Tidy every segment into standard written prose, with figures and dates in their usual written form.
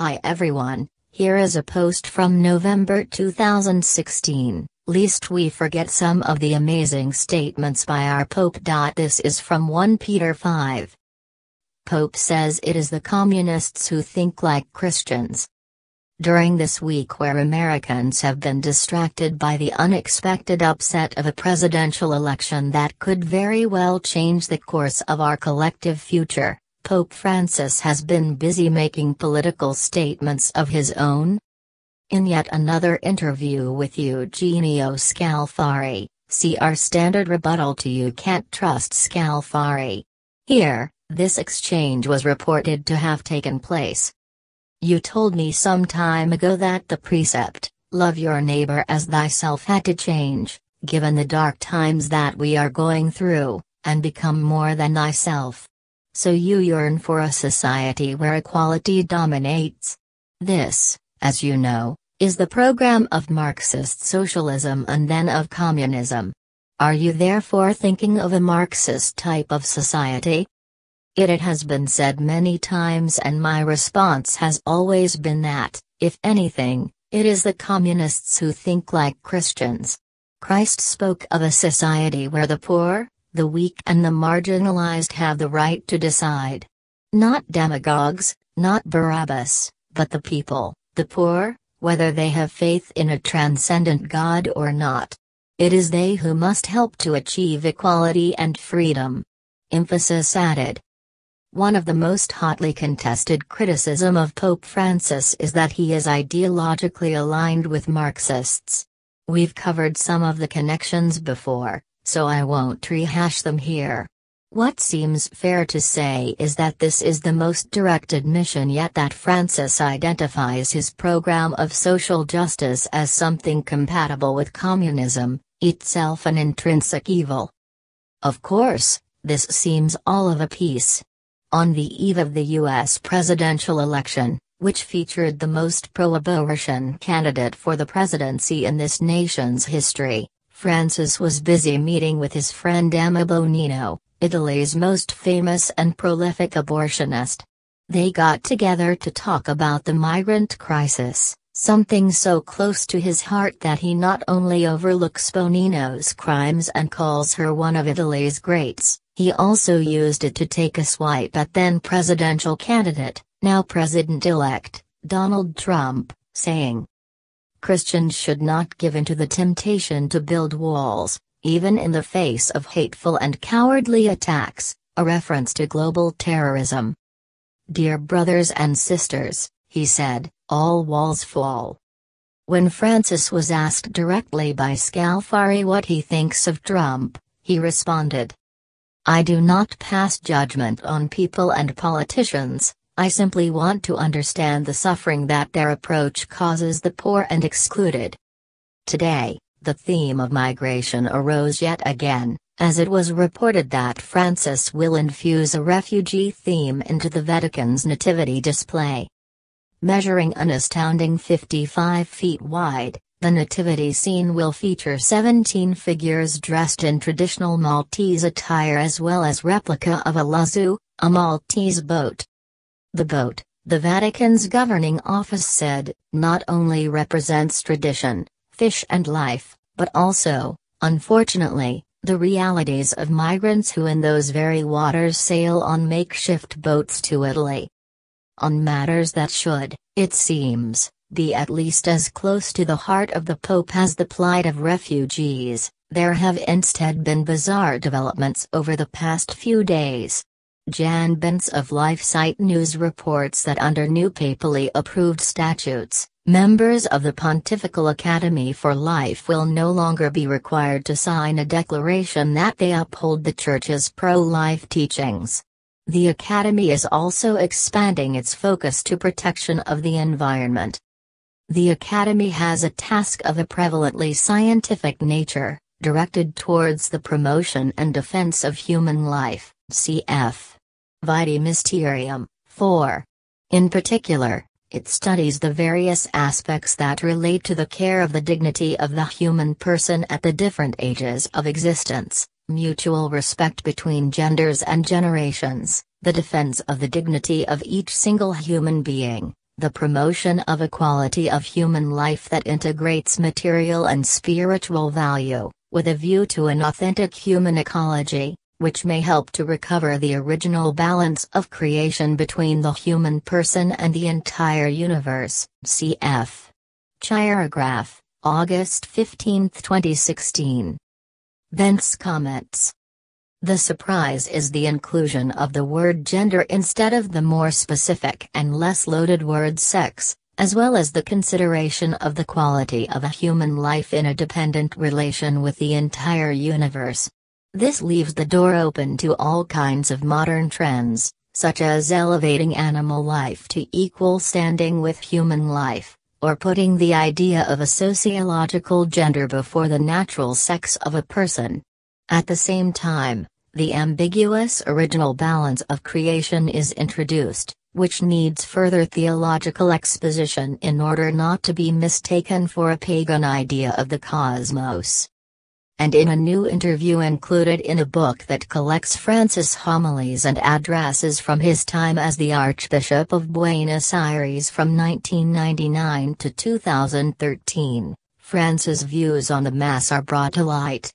Hi everyone, here is a post from November 2016, lest we forget some of the amazing statements by our Pope. This is from 1 Peter 5. Pope says it is the communists who think like Christians. During this week where Americans have been distracted by the unexpected upset of a presidential election that could very well change the course of our collective future, Pope Francis has been busy making political statements of his own. In yet another interview with Eugenio Scalfari, see our standard rebuttal to "You Can't Trust Scalfari." Here, this exchange was reported to have taken place. "You told me some time ago that the precept, 'Love your neighbor as thyself,' had to change, given the dark times that we are going through, and become more than thyself. So you yearn for a society where equality dominates. This, as you know, is the program of Marxist socialism and then of communism. Are you therefore thinking of a Marxist type of society?" It has been said many times, and my response has always been that, if anything, it is the communists who think like Christians. Christ spoke of a society where the poor, the weak and the marginalized have the right to decide. Not demagogues, not Barabbas, but the people, the poor, whether they have faith in a transcendent God or not. It is they who must help to achieve equality and freedom. Emphasis added. One of the most hotly contested criticism of Pope Francis is that he is ideologically aligned with Marxists. We've covered some of the connections before, so I won't rehash them here. What seems fair to say is that this is the most direct admission yet that Francis identifies his program of social justice as something compatible with communism, itself an intrinsic evil. Of course, this seems all of a piece. On the eve of the U.S. presidential election, which featured the most pro-abortion candidate for the presidency in this nation's history, Francis was busy meeting with his friend Emma Bonino, Italy's most famous and prolific abortionist. They got together to talk about the migrant crisis, something so close to his heart that he not only overlooks Bonino's crimes and calls her one of Italy's greats, he also used it to take a swipe at then presidential candidate, now President-elect, Donald Trump, saying, "Christians should not give in to the temptation to build walls, even in the face of hateful and cowardly attacks," a reference to global terrorism. "Dear brothers and sisters," he said, "all walls fall." When Francis was asked directly by Scalfari what he thinks of Trump, he responded, "I do not pass judgment on people and politicians. I simply want to understand the suffering that their approach causes the poor and excluded." Today, the theme of migration arose yet again, as it was reported that Francis will infuse a refugee theme into the Vatican's nativity display. Measuring an astounding 55 feet wide, the nativity scene will feature 17 figures dressed in traditional Maltese attire as well as replica of a lazu, a Maltese boat. The boat, the Vatican's governing office said, not only represents tradition, fish and life, but also, unfortunately, the realities of migrants who in those very waters sail on makeshift boats to Italy. On matters that should, it seems, be at least as close to the heart of the Pope as the plight of refugees, there have instead been bizarre developments over the past few days. Jan Bentz of LifeSite News reports that under new papally approved statutes, members of the Pontifical Academy for Life will no longer be required to sign a declaration that they uphold the Church's pro-life teachings. The Academy is also expanding its focus to protection of the environment. The Academy has a task of a prevalently scientific nature, directed towards the promotion and defense of human life, cf. Vitae Mysterium, 4. In particular, it studies the various aspects that relate to the care of the dignity of the human person at the different ages of existence, mutual respect between genders and generations, the defense of the dignity of each single human being, the promotion of a quality of human life that integrates material and spiritual value, with a view to an authentic human ecology, which may help to recover the original balance of creation between the human person and the entire universe. Cf. Chirograph, August 15, 2016. Vence comments. The surprise is the inclusion of the word gender instead of the more specific and less loaded word sex, as well as the consideration of the quality of a human life in a dependent relation with the entire universe. This leaves the door open to all kinds of modern trends, such as elevating animal life to equal standing with human life, or putting the idea of a sociological gender before the natural sex of a person. At the same time, the ambiguous original balance of creation is introduced, which needs further theological exposition in order not to be mistaken for a pagan idea of the cosmos. And in a new interview included in a book that collects Francis' homilies and addresses from his time as the Archbishop of Buenos Aires from 1999 to 2013, Francis' views on the Mass are brought to light.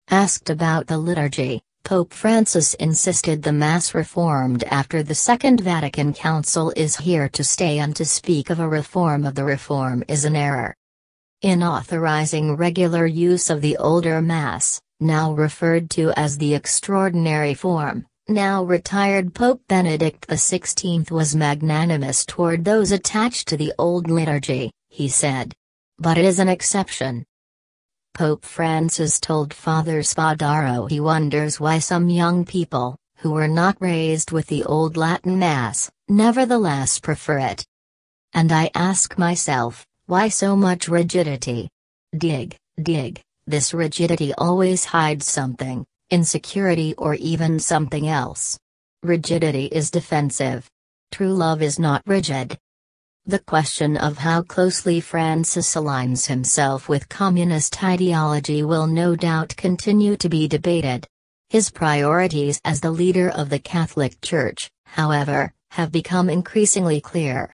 Asked about the liturgy, Pope Francis insisted the Mass reformed after the Second Vatican Council is here to stay, and to speak of a reform of the reform is an error. In authorizing regular use of the older Mass, now referred to as the extraordinary form, now retired Pope Benedict XVI was magnanimous toward those attached to the old liturgy, he said. But it is an exception. Pope Francis told Father Spadaro he wonders why some young people, who were not raised with the old Latin Mass, nevertheless prefer it. And I ask myself, why so much rigidity? Dig, this rigidity always hides something, insecurity or even something else. Rigidity is defensive. True love is not rigid. The question of how closely Francis aligns himself with communist ideology will no doubt continue to be debated. His priorities as the leader of the Catholic Church, however, have become increasingly clear.